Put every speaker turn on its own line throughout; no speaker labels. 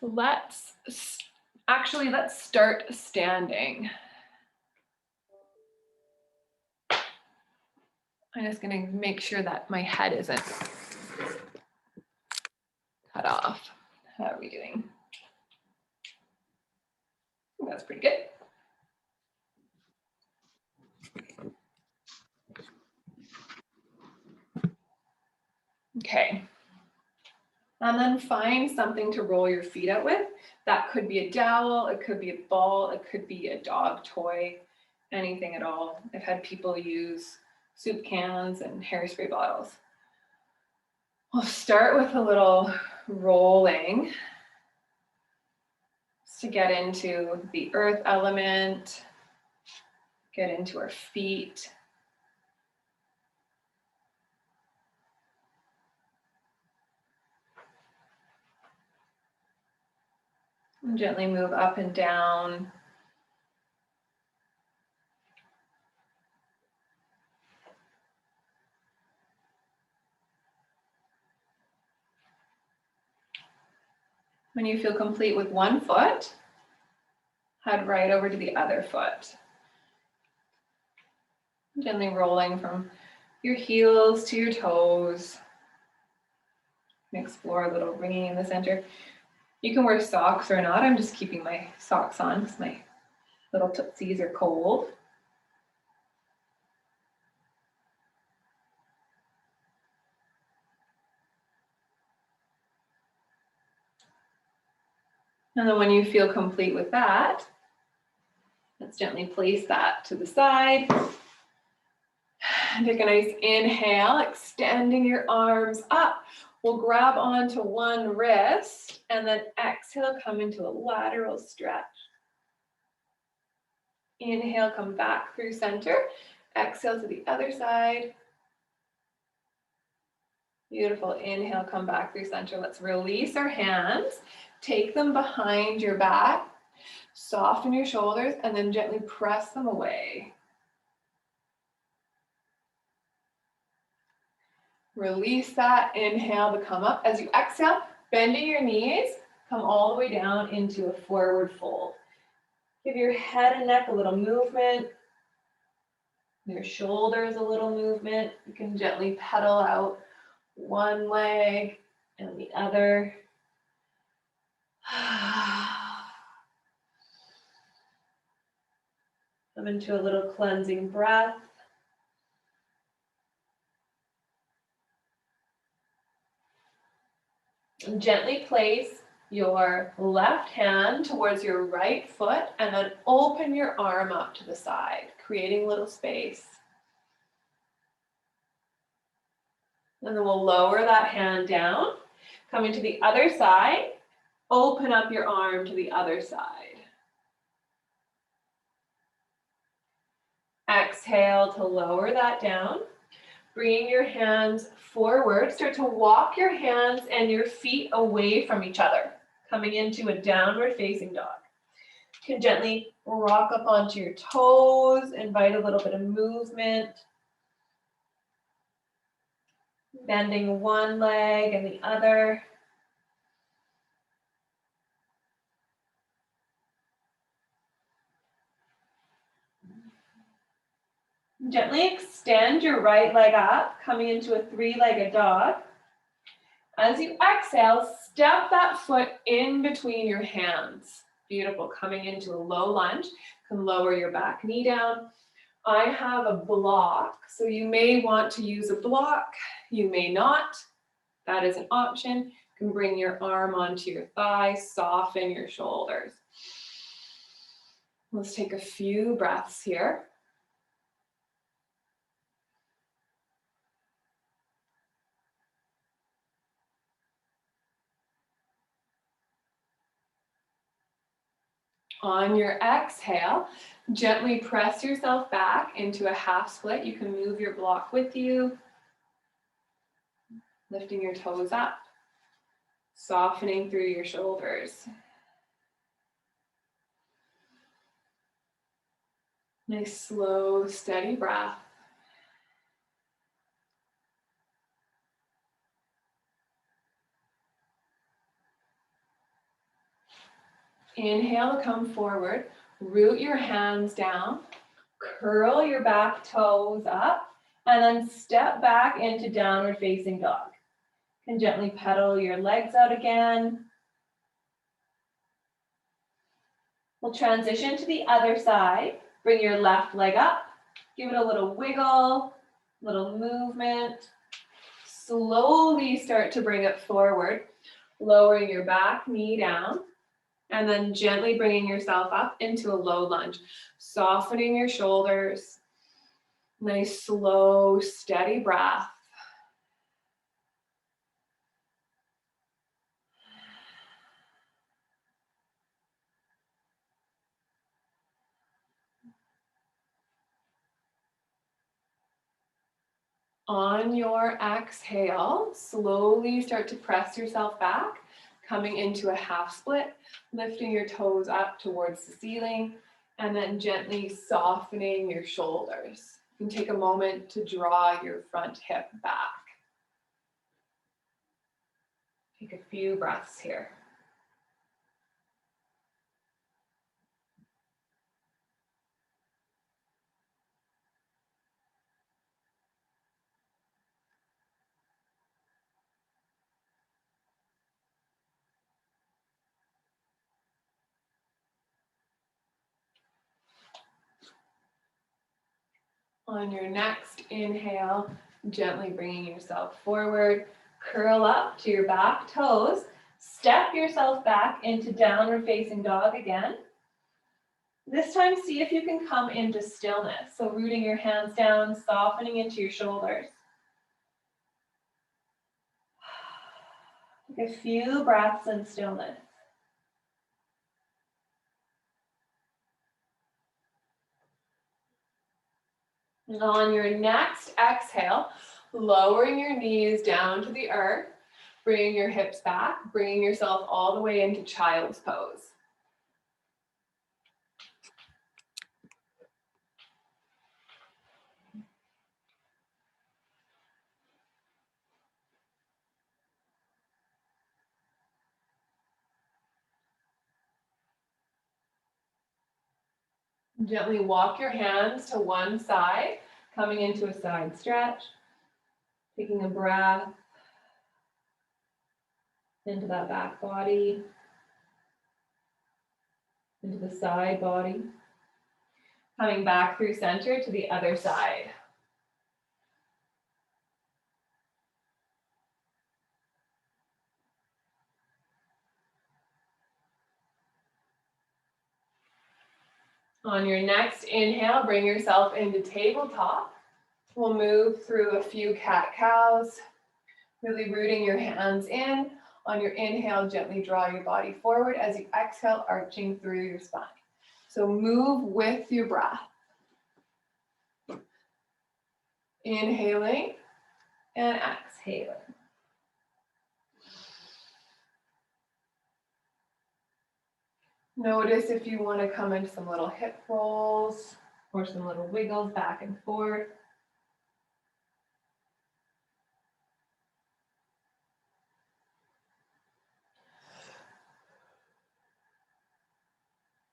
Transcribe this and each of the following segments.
Let's start standing. I'm just going to make sure that my head isn't cut off. How are we doing? That's pretty good. Okay. And then find something to roll your feet out with. That could be a dowel, it could be a ball, it could be a dog toy, anything at all. I've had people use soup cans and hairspray bottles. We'll start with a little rolling to get into the earth element, get into our feet. And gently move up and down. When you feel complete with one foot, head right over to the other foot. Gently rolling from your heels to your toes. Explore a little ringing in the center. You can wear socks or not. I'm just keeping my socks on because my little tootsies are cold. And then when you feel complete with that, let's gently place that to the side. Take a nice inhale, extending your arms up. We'll grab onto one wrist and then exhale, come into a lateral stretch. Inhale, come back through center. Exhale to the other side. Beautiful. Inhale, come back through center. Let's release our hands. Take them behind your back. Soften your shoulders and then gently press them away. Release that. Inhale to come up. As you exhale, bending your knees, come all the way down into a forward fold. Give your head and neck a little movement. Your shoulders a little movement. You can gently pedal out one leg and the other. Come into a little cleansing breath. And gently place your left hand towards your right foot and then open your arm up to the side, creating a little space. And then we'll lower that hand down, coming to the other side, open up your arm to the other side. Exhale to lower that down. Bringing your hands forward, start to walk your hands and your feet away from each other, coming into a downward facing dog. You can gently rock up onto your toes, invite a little bit of movement. Bending one leg and the other. Gently extend your right leg up, coming into a three-legged dog. As you exhale, step that foot in between your hands. Beautiful. Coming into a low lunge. You can lower your back knee down. I have a block, so you may want to use a block. You may not. That is an option. You can bring your arm onto your thigh, soften your shoulders. Let's take a few breaths here. On your exhale, gently press yourself back into a half split. You can move your block with you, lifting your toes up, softening through your shoulders. Nice, slow, steady breath. Inhale to come forward. Root your hands down. Curl your back toes up. And then step back into downward facing dog. You can gently pedal your legs out again. We'll transition to the other side. Bring your left leg up. Give it a little wiggle, little movement. Slowly start to bring it forward, lowering your back knee down, and then gently bringing yourself up into a low lunge, softening your shoulders. Nice, slow, steady breath. On your exhale, slowly start to press yourself back, coming into a half split, lifting your toes up towards the ceiling, and then gently softening your shoulders. You can take a moment to draw your front hip back. Take a few breaths here. On your next inhale, gently bringing yourself forward, curl up to your back toes, step yourself back into downward facing dog again. This time, see if you can come into stillness. So rooting your hands down, softening into your shoulders. Take a few breaths in stillness. And on your next exhale, lowering your knees down to the earth, bringing your hips back, bringing yourself all the way into child's pose. Gently walk your hands to one side, coming into a side stretch, taking a breath into that back body, into the side body, coming back through center to the other side. On your next inhale, bring yourself into tabletop. We'll move through a few cat-cows, really rooting your hands in. On your inhale, gently draw your body forward as you exhale, arching through your spine. So move with your breath. Inhaling and exhaling. Notice if you want to come into some little hip rolls or some little wiggles back and forth.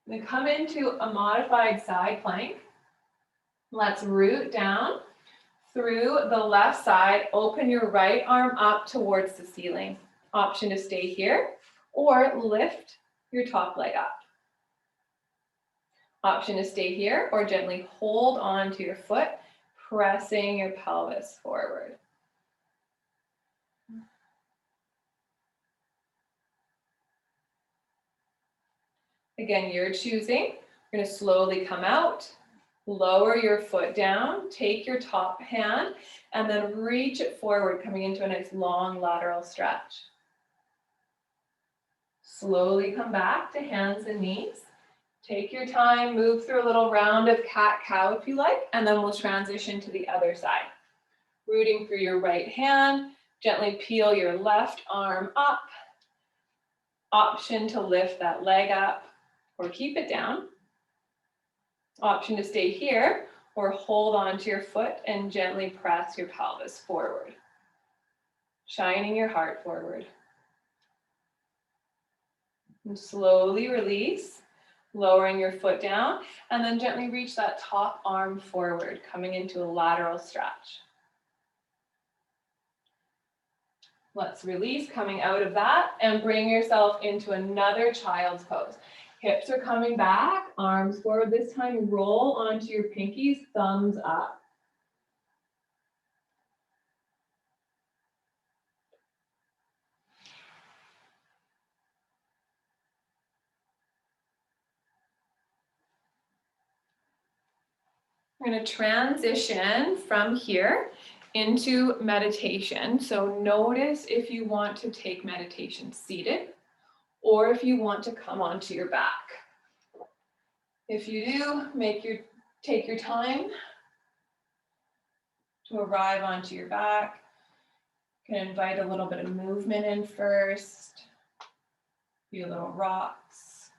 Then come into a modified side plank. Let's root down through the left side. Open your right arm up towards the ceiling. Option to stay here or lift your top leg up. Option to stay here or gently hold on to your foot, pressing your pelvis forward. Again, you're choosing. You're going to slowly come out, lower your foot down, take your top hand, and then reach it forward, coming into a nice long lateral stretch. Slowly come back to hands and knees. Take your time, move through a little round of cat-cow if you like, and then we'll transition to the other side. Rooting through your right hand, gently peel your left arm up. Option to lift that leg up or keep it down. Option to stay here or hold on to your foot and gently press your pelvis forward, shining your heart forward. And slowly release, lowering your foot down, and then gently reach that top arm forward, coming into a lateral stretch. Let's release, coming out of that, and bring yourself into another child's pose. Hips are coming back, arms forward. This time, roll onto your pinkies, thumbs up. We're going to transition from here into meditation. So notice if you want to take meditation seated or if you want to come onto your back. If you do, take your time to arrive onto your back. You can invite a little bit of movement in first. Do little rocks,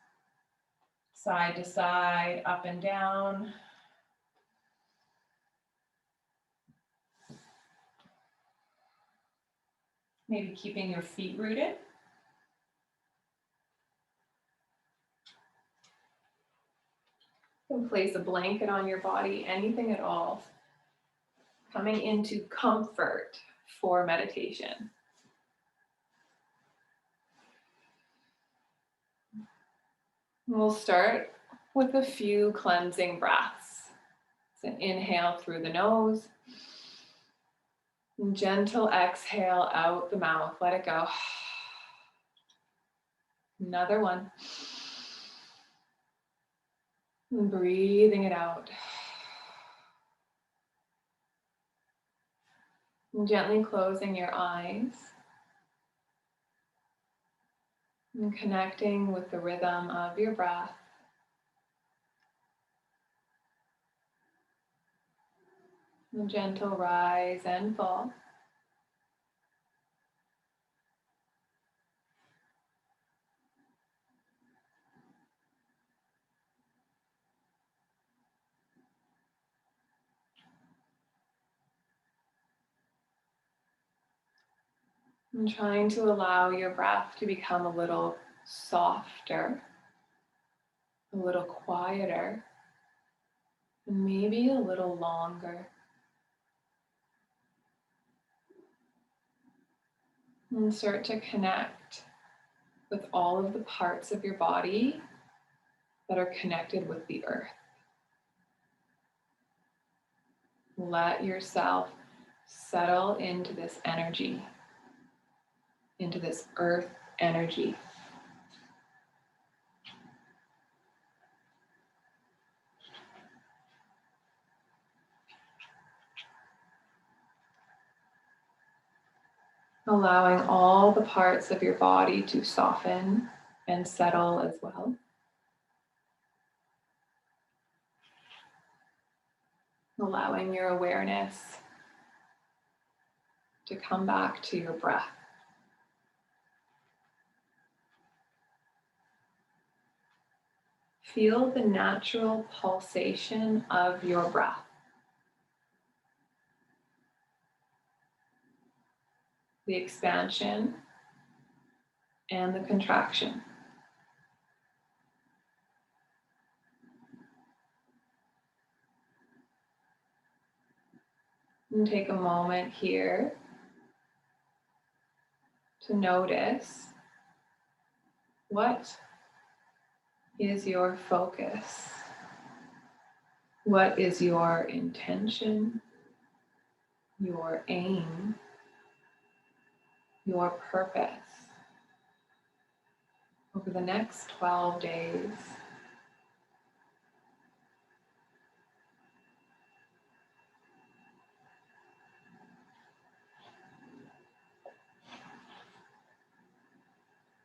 side to side, up and down. Maybe keeping your feet rooted. You can place a blanket on your body, anything at all. Coming into comfort for meditation. We'll start with a few cleansing breaths. It's an inhale through the nose. And gentle exhale out the mouth. Let it go. Another one. And breathing it out. And gently closing your eyes. And connecting with the rhythm of your breath. And gentle rise and fall. And trying to allow your breath to become a little softer, a little quieter, and maybe a little longer. And start to connect with all of the parts of your body that are connected with the earth. Let yourself settle into this energy, into this earth energy. Allowing all the parts of your body to soften and settle as well. Allowing your awareness to come back to your breath. Feel the natural pulsation of your breath. The expansion and the contraction. And take a moment here to notice what is your focus? What is your intention, your aim, your purpose over the next 12 days?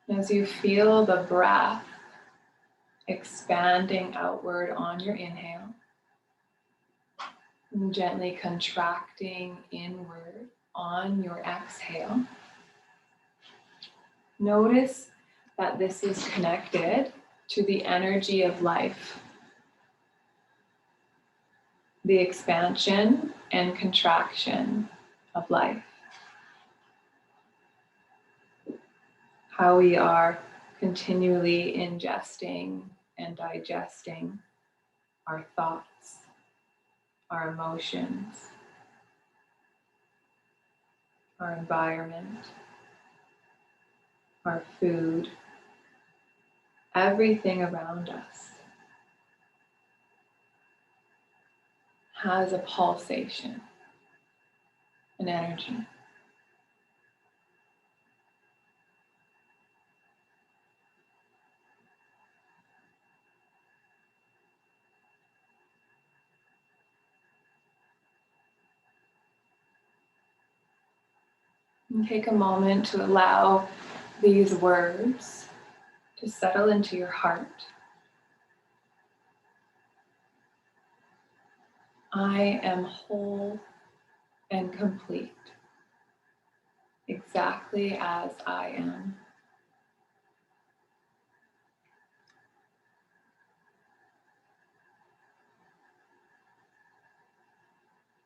As you feel the breath expanding outward on your inhale, and gently contracting inward on your exhale, notice that this is connected to the energy of life, the expansion and contraction of life. How we are continually ingesting and digesting our thoughts, our emotions, our environment, our food, everything around us has a pulsation, an energy. And take a moment to allow these words to settle into your heart. I am whole and complete, exactly as I am.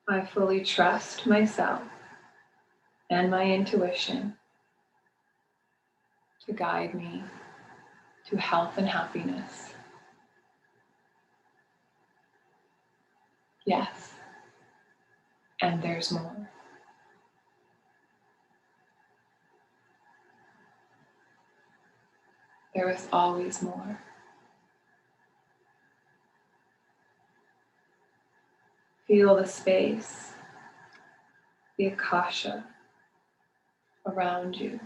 I fully trust myself and my intuition to guide me to health and happiness. Yes, and there's more. There is always more. Feel the space, the akasha around you,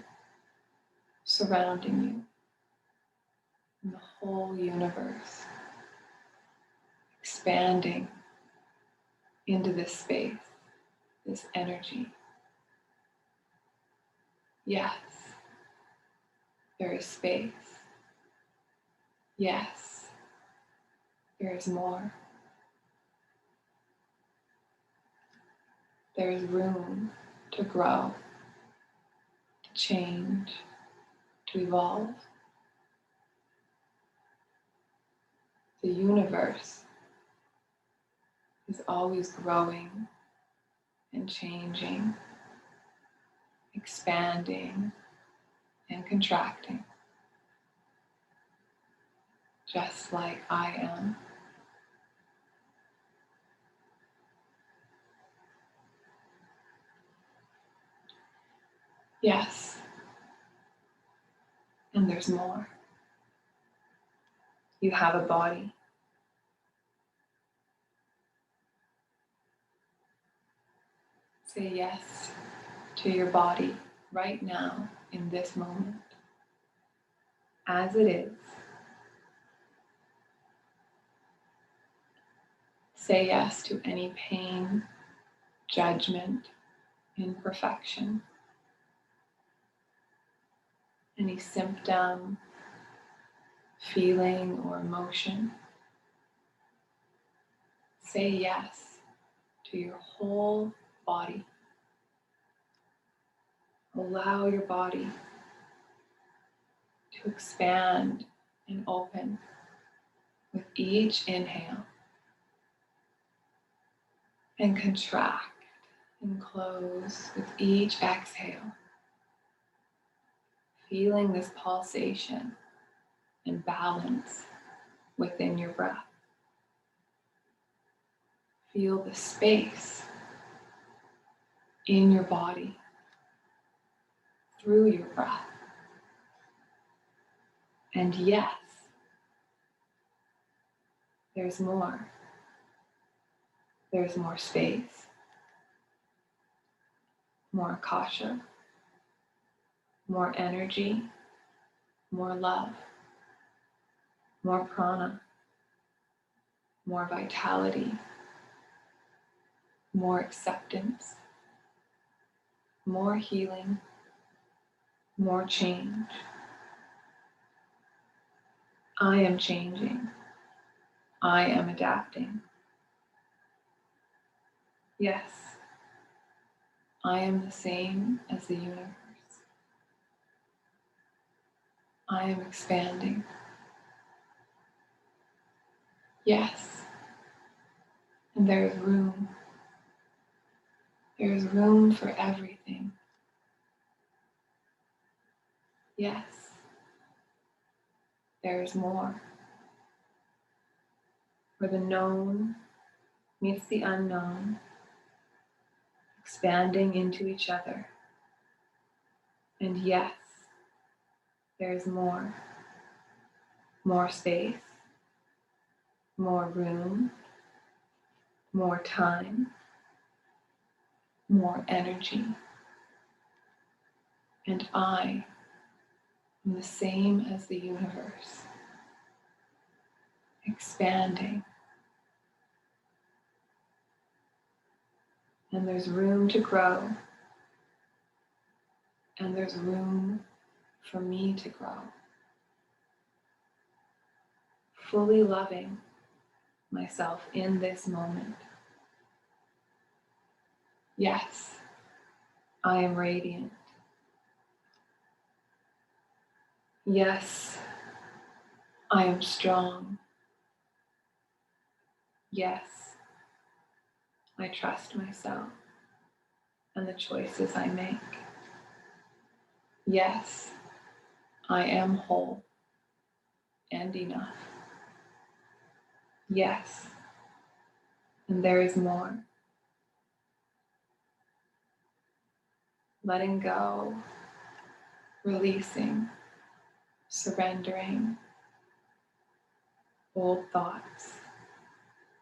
surrounding you, and the whole universe expanding into this space, this energy. Yes, there is space. Yes, there is more. There is room to grow, to change, to evolve. The universe is always growing and changing, expanding and contracting, just like I am. Yes, and there's more. You have a body. Say yes to your body right now in this moment, as it is. Say yes to any pain, judgment, imperfection, any symptom, feeling, or emotion. Say yes to your whole body. Allow your body to expand and open with each inhale and contract and close with each exhale. Feeling this pulsation and balance within your breath. Feel the space in your body through your breath. And yes, there's more. There's more space, more akasha, more energy, more love, more prana, more vitality, more acceptance, more healing, more change. I am changing. I am adapting. Yes, I am the same as the universe. I am expanding. Yes, and there is room. There is room for everything. Yes, there's more. Where the known meets the unknown, expanding into each other. And yes, there's more. More space, more room, more time, more energy. And I am the same as the universe, expanding. And there's room to grow. And there's room for me to grow. Fully loving myself in this moment. Yes, I am radiant. Yes, I am strong. Yes, I trust myself and the choices I make. Yes, I am whole and enough. Yes, and there is more. Letting go, releasing, surrendering old thoughts,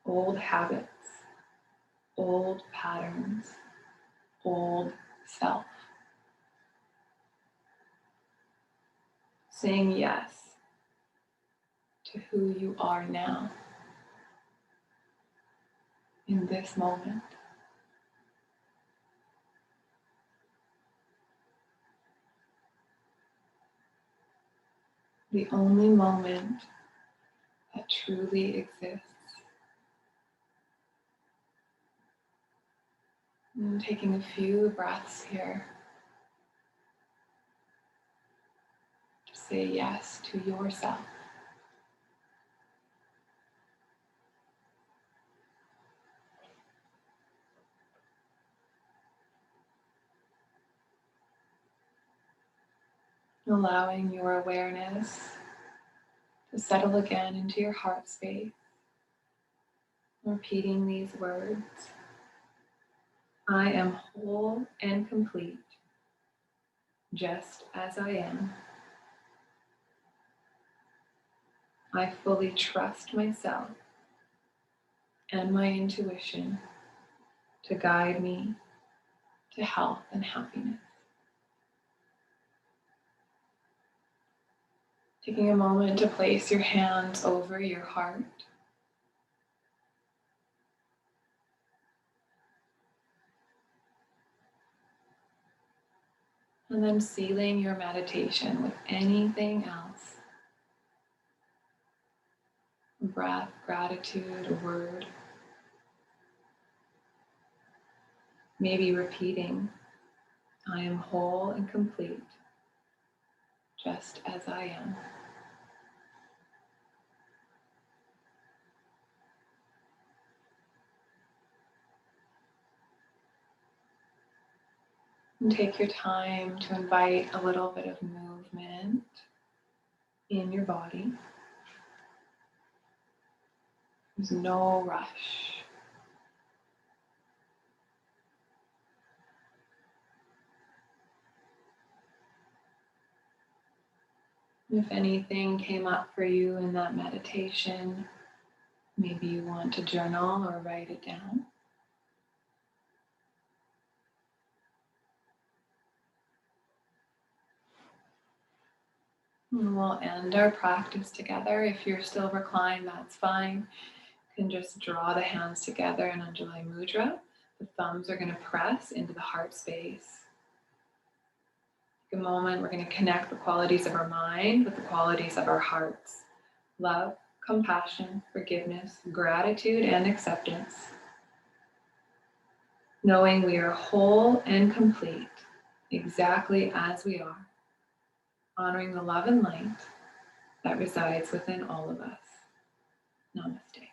old habits, old patterns, old self. Saying yes to who you are now, in this moment. The only moment that truly exists. And taking a few breaths here to say yes to yourself. Allowing your awareness to settle again into your heart space. Repeating these words. I am whole and complete, just as I am. I fully trust myself and my intuition to guide me to health and happiness. Taking a moment to place your hands over your heart. And then sealing your meditation with anything else. A breath, gratitude, a word. Maybe repeating, I am whole and complete, just as I am. And take your time to invite a little bit of movement in your body. There's no rush. If anything came up for you in that meditation, maybe you want to journal or write it down. And we'll end our practice together. If you're still reclined, that's fine. You can just draw the hands together in Anjali Mudra. The thumbs are going to press into the heart space. Take a moment, we're going to connect the qualities of our mind with the qualities of our hearts. Love, compassion, forgiveness, gratitude, and acceptance. Knowing we are whole and complete, exactly as we are. Honoring the love and light that resides within all of us. Namaste.